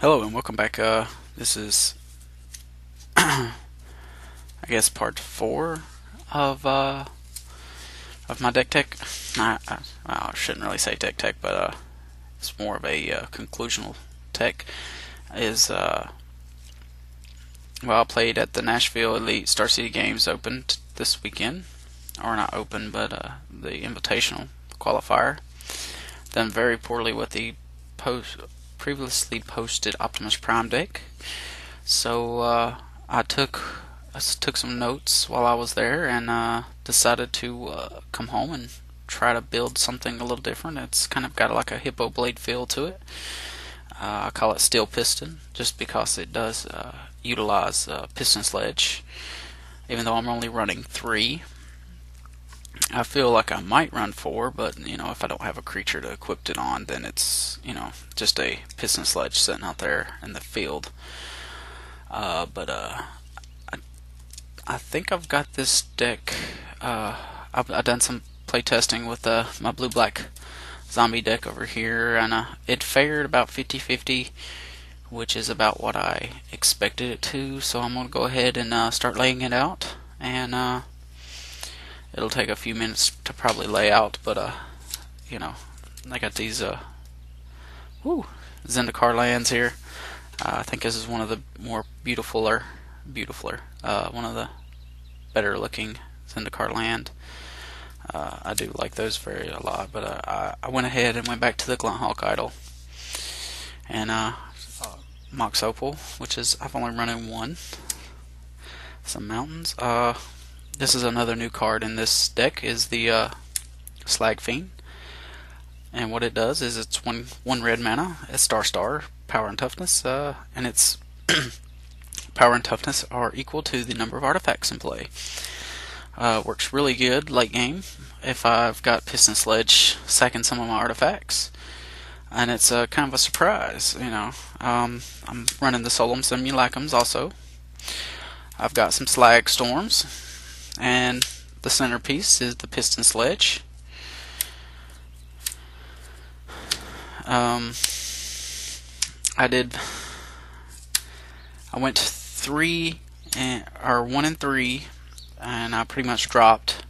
Hello and welcome back. This is, I guess, part 4 of my deck tech. I shouldn't really say deck tech, but it's more of a conclusional tech. Is I played at the Nashville Elite Star City Games Open this weekend, or not open, but the Invitational qualifier. Done very poorly with the previously posted Optimus Prime deck. So I took some notes while I was there and decided to come home and try to build something a little different. It's kind of got like a hippo blade feel to it. I call it Steel Piston just because it does utilize piston sledge. Even though I'm only running 3, I feel like I might run 4, but if I don't have a creature to equip it on, then it's just a piston sledge sitting out there in the field. But I think I've got this deck. I've done some playtesting with my blue-black zombie deck over here, and it fared about 50-50, which is about what I expected it to. So I'm gonna go ahead and start laying it out, and it'll take a few minutes to probably lay out. But I got these Zendikar lands here. I think this is one of the more beautifuler, one of the better looking Zendikar land. I do like those a lot, but I went ahead and went back to the Glint Idol and Mox Opal, which is I've only run in 1. Some mountains. This is another new card in this deck is the Slag Fiend, and what it does is it's one red mana, it's star, power and toughness, and its power and toughness are equal to the number of artifacts in play. Works really good late game if I've got Piston Sledge sacking some of my artifacts, and it's kind of a surprise. I'm running the Solum Simulacrums also. I've got some Slag Storms, and the centerpiece is the Piston Sledge. I went 1 and 3, and I pretty much dropped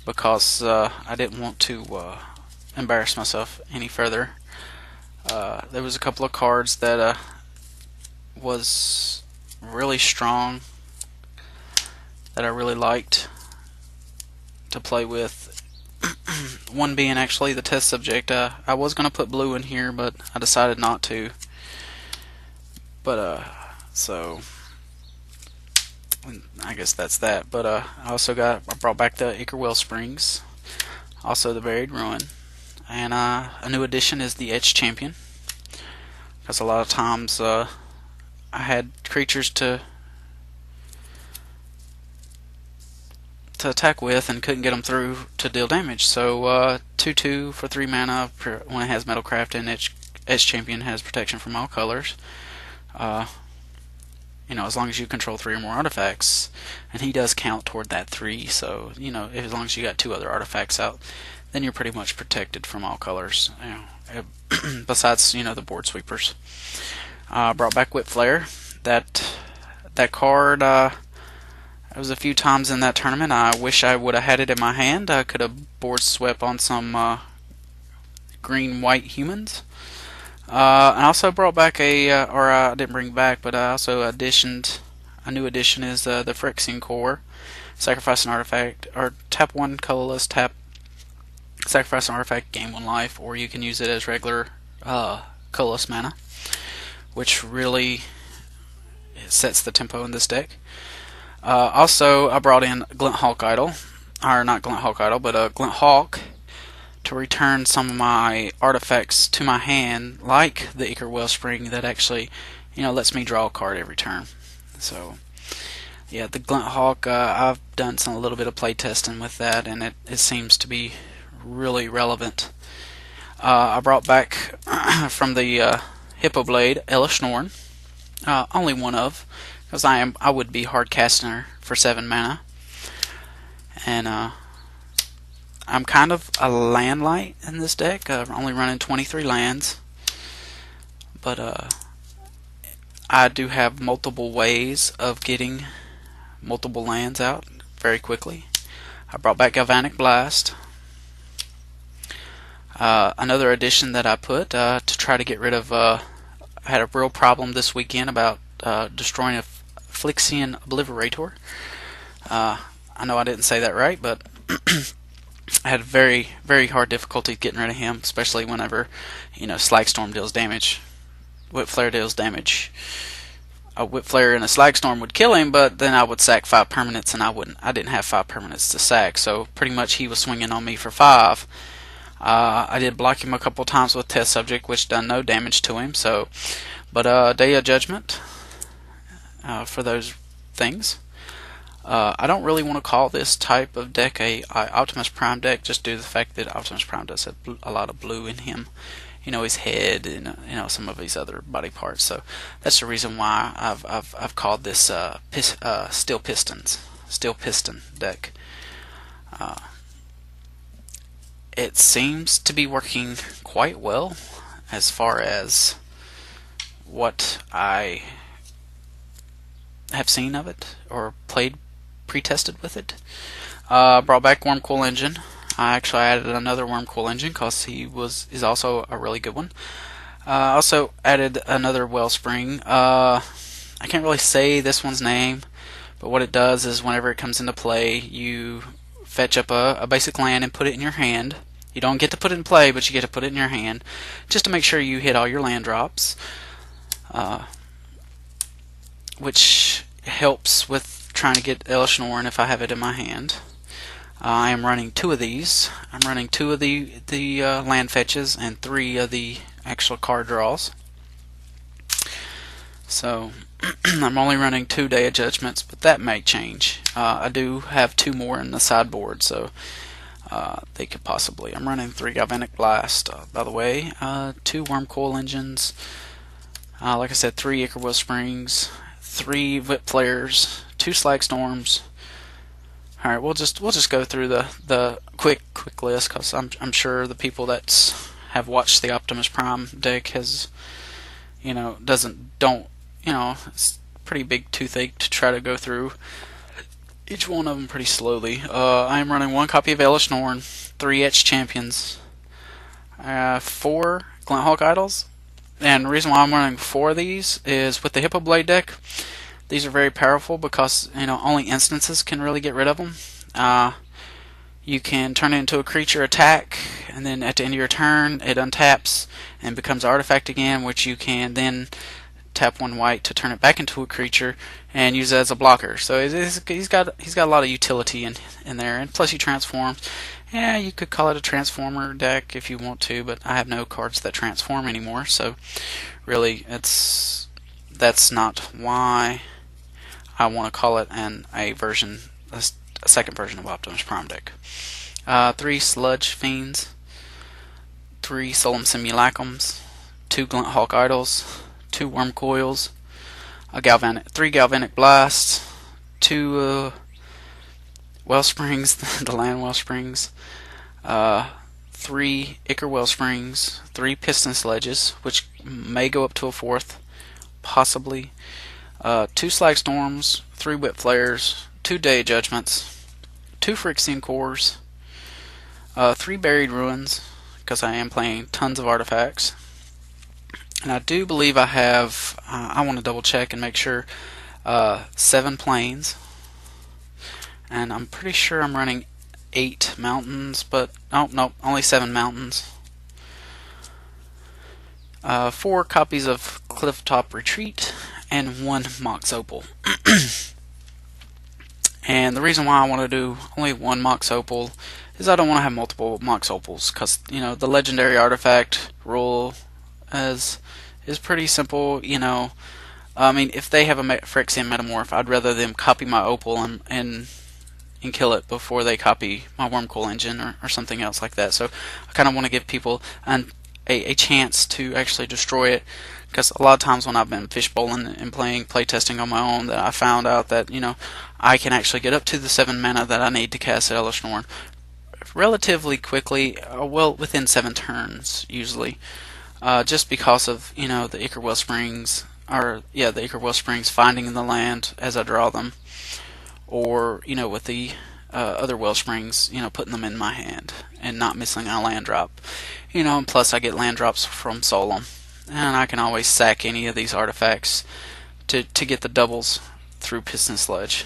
because I didn't want to embarrass myself any further. There was a couple of cards that was really strong that I really liked to play with. One being actually the test subject. I was going to put blue in here, but I decided not to. But so I guess that's that. But I brought back the Ichor Wellsprings, also the Buried Ruin, and a new addition is the Edge Champion. Because a lot of times I had creatures to attack with and couldn't get them through to deal damage. So 2/2 for 3 mana when it has Metalcraft, and Edge Champion has protection from all colors. As long as you control 3 or more artifacts, and he does count toward that 3. So as long as you got 2 other artifacts out, then you're pretty much protected from all colors. Besides the board sweepers. Brought back Whip Flare. That card. It was a few times in that tournament. I wish I would have had it in my hand. I could have board swept on some green-white humans. I also brought back or I didn't bring back, but I also additioned. A new addition is the Phyrexian Core. Sacrifice an artifact, or tap 1 colorless, sacrifice an artifact, gain 1 life, or you can use it as regular colorless mana, which really sets the tempo in this deck. Also, I brought in Glint Idol, or not Glint Idol, but Glint Hawk, to return some of my artifacts to my hand, like the Ichor Wellspring, that actually, lets me draw a card every turn. So, yeah, the Glint Hawk, I've done a little bit of play testing with that, and it seems to be really relevant. I brought back from the Hippo Blade, Elish Norn, only one of. Because I would be hard casting her for 7 mana, and I'm kind of a land light in this deck. I'm only running 23 lands, but I do have multiple ways of getting multiple lands out very quickly. I brought back Galvanic Blast. Another addition that I put to try to get rid of, I had a real problem this weekend about destroying a Phyrexian Obliterator. I know I didn't say that right, but I had very, very hard difficulty getting rid of him, especially whenever, Slag Storm deals damage. Whip Flare deals damage. A Whip Flare and a Slag Storm would kill him, but then I would sack 5 permanents, and I didn't have 5 permanents to sack, so pretty much he was swinging on me for 5. I did block him a couple times with Test Subject, which done no damage to him. But Day of Judgment for those things. I don't really want to call this type of deck a Optimus Prime deck, just due to the fact that Optimus Prime does have a lot of blue in him. His head and some of his other body parts. So that's the reason why I've called this Steel Piston deck. It seems to be working quite well as far as what I have seen of it or played pre-tested with it. Brought back Wormcoil Engine. I actually added another Wormcoil Engine because he is also a really good one. Also added another Wellspring. I can't really say this one's name, but what it does is whenever it comes into play, you fetch up a basic land and put it in your hand. You don't get to put it in play, but you get to put it in your hand, just to make sure you hit all your land drops, which helps with trying to get Elish Norn if I have it in my hand. I am running 2 of these. I'm running 2 of the land fetches and 3 of the actual card draws. So I'm only running 2 Day of Judgments, but that may change. I do have 2 more in the sideboard, so they could possibly. I'm running 3 Galvanic Blast, by the way, 2 Wormcoil Engines, like I said, 3 Ichor Wellsprings, 3 Whip Flares, 2 Slag Storms. All right, we'll just go through the quick list, because I'm sure the people that have watched the Optimus Prime deck has it's pretty big toothache to try to go through each one of them pretty slowly. I am running 1 copy of Elish Norn, 3 Etched Champions, 4 Glint Hulk Idols, and the reason why I'm running 4 of these is with the Hippo Blade deck. These are very powerful because only instances can really get rid of them. You can turn it into a creature attack, and then at the end of your turn it untaps and becomes artifact again, which you can then tap 1 white to turn it back into a creature and use it as a blocker. So he's got a lot of utility in there, and plus he transforms. Yeah, you could call it a transformer deck if you want to, but I have no cards that transform anymore, so really that's not why I want to call it a second version of Optimus Prime deck. 3 Sludge Fiends, 3 Solemn Simulacrums, 2 Glint Hulk Idols, 2 Wormcoils, 3 Galvanic Blasts, 2 Wellsprings, the land Wellsprings, 3 Ichor Wellsprings, 3 Piston Sledges, which may go up to a 4th, possibly, 2 Slag Storms, 3 Whip Flares, 2 Day of Judgments, 2 Phyrexian Cores, 3 Buried Ruins, because I am playing tons of artifacts. And I do believe I have, I want to double check and make sure, 7 plains. And I'm pretty sure I'm running 8 mountains, but no, only 7 mountains. 4 copies of Clifftop Retreat, and 1 Mox Opal. And the reason why I want to do only 1 Mox Opal is I don't want to have multiple Mox Opals, because the legendary artifact rule is pretty simple. I mean, if they have a Phyrexian Metamorph, I'd rather them copy my Opal and kill it before they copy my Wormcoil Engine or something else like that. So I kind of want to give people a chance to actually destroy it, because a lot of times when I've been fishbowling and playtesting on my own, that I found out that I can actually get up to the 7 mana that I need to cast Elish Norn relatively quickly, well within 7 turns usually, just because of the Ichor Wellsprings, or yeah, the Ichor Wellsprings finding the land as I draw them, or with the other Wellsprings, putting them in my hand and not missing a land drop. And plus I get land drops from Solemn, and I can always sack any of these artifacts to get the doubles through Piston Sledge.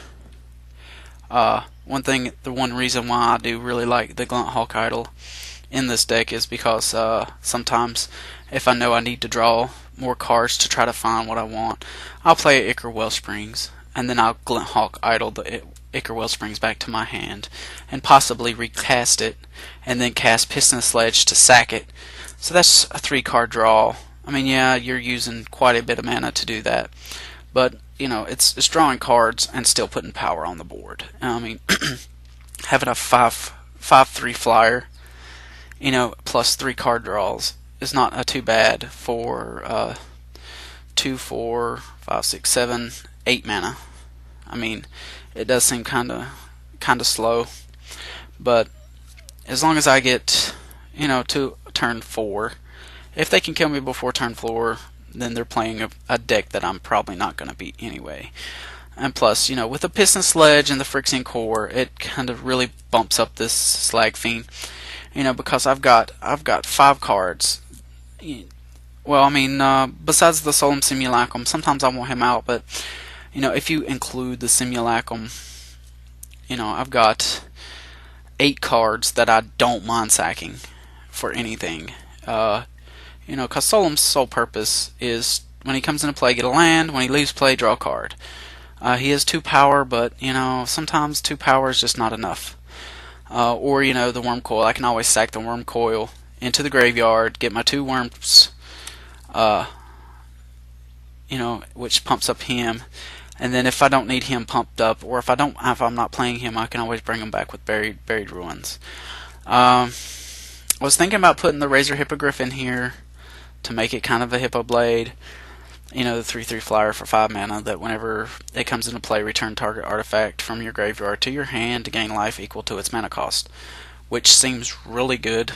The one reason why I do really like the Glint Hawk Idol in this deck is because sometimes if I know I need to draw more cards to try to find what I want, I'll play Ichor Wellsprings, and then I'll Glint Hawk Idol the Ichor Wellsprings back to my hand, and possibly recast it, and then cast Piston Sledge to sack it. So that's a 3-card draw. I mean, yeah, you're using quite a bit of mana to do that, but it's drawing cards and still putting power on the board. I mean, having a 5/3 flyer, plus 3-card draws is not too bad for 2, 4, 5, 6, 7, 8 mana. I mean, it does seem kind of slow, but as long as I get to turn 4, if they can kill me before turn 4, then they're playing a deck that I'm probably not going to beat anyway. And plus, with the Piston Sledge and the Phyrexian Core, it kind of really bumps up this Slag Fiend. Because I've got 5 cards. Well, I mean, besides the Solemn Simulacrum, sometimes I want him out, but if you include the Simulacrum, I've got 8 cards that I don't mind sacking for anything. Because Solemn's sole purpose is when he comes into play, get a land. When he leaves play, draw a card. He has 2 power, but sometimes 2 power is just not enough. Or the Worm Coil. I can always sack the Worm Coil into the graveyard, get my 2 worms, which pumps up him. And then if I don't need him pumped up, or if I'm not playing him, I can always bring him back with Buried Ruins. I was thinking about putting the Razor Hippogriff in here to make it kind of a Hippo Blade. The 3/3 flyer for 5 mana that whenever it comes into play, return target artifact from your graveyard to your hand to gain life equal to its mana cost, which seems really good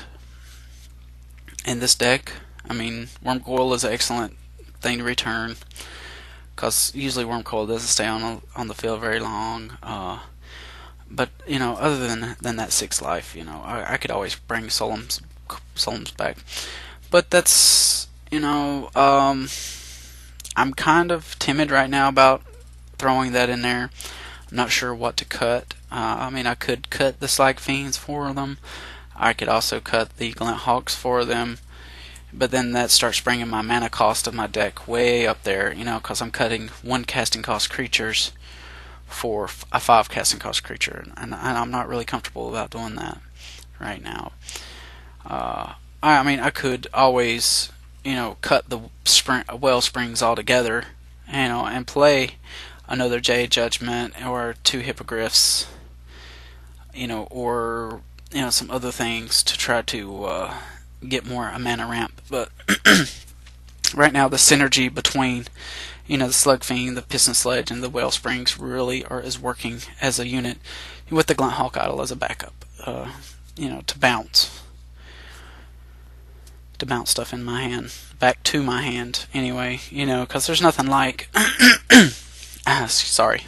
in this deck. I mean, Worm Coil is an excellent thing to return, because usually Worm Coil doesn't stay on the field very long. But other than that 6 life, I could always bring Solemn's back. But that's I'm kind of timid right now about throwing that in there. I'm not sure what to cut. I mean, I could cut the Slag Fiends for them. I could also cut the Glint Hawks for them. But then that starts bringing my mana cost of my deck way up there, because I'm cutting 1 casting cost creatures for a 5 casting cost creature, and I'm not really comfortable about doing that right now. I mean, I could always cut the Wellsprings altogether, and play another Jade Judgment or 2 Hippogriffs, or some other things to try to get more a mana ramp. But right now the synergy between the Slug Fiend, the Piston Sledge, and the Wellsprings really is working as a unit, with the Glint Hawk Idol as a backup, to bounce stuff in my hand, back to my hand anyway, because there's nothing like sorry,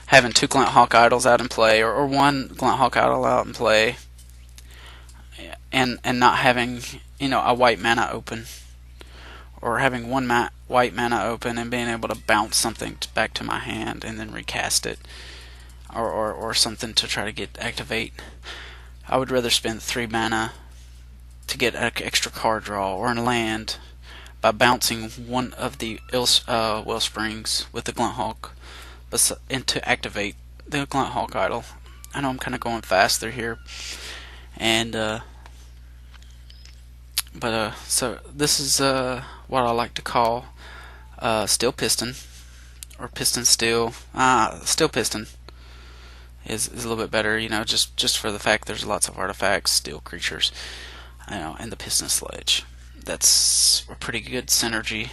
having 2 Glint Hawk Idols out in play, or 1 Glint Hawk Idol out in play, and not having a white mana open, or having 1 white mana open and being able to bounce something back to my hand and then recast it, or something to try to activate. I would rather spend 3 mana to get an extra card draw or a land by bouncing 1 of the Wellsprings with the Glint Hawk, and to activate the Glint Hawk Idol. I know I'm kind of going fast through here, and so this is what I like to call Steel Piston, or Piston Steel. Steel Piston is a little bit better, just for the fact there's lots of artifacts, steel creatures, and the Piston Sledge. That's a pretty good synergy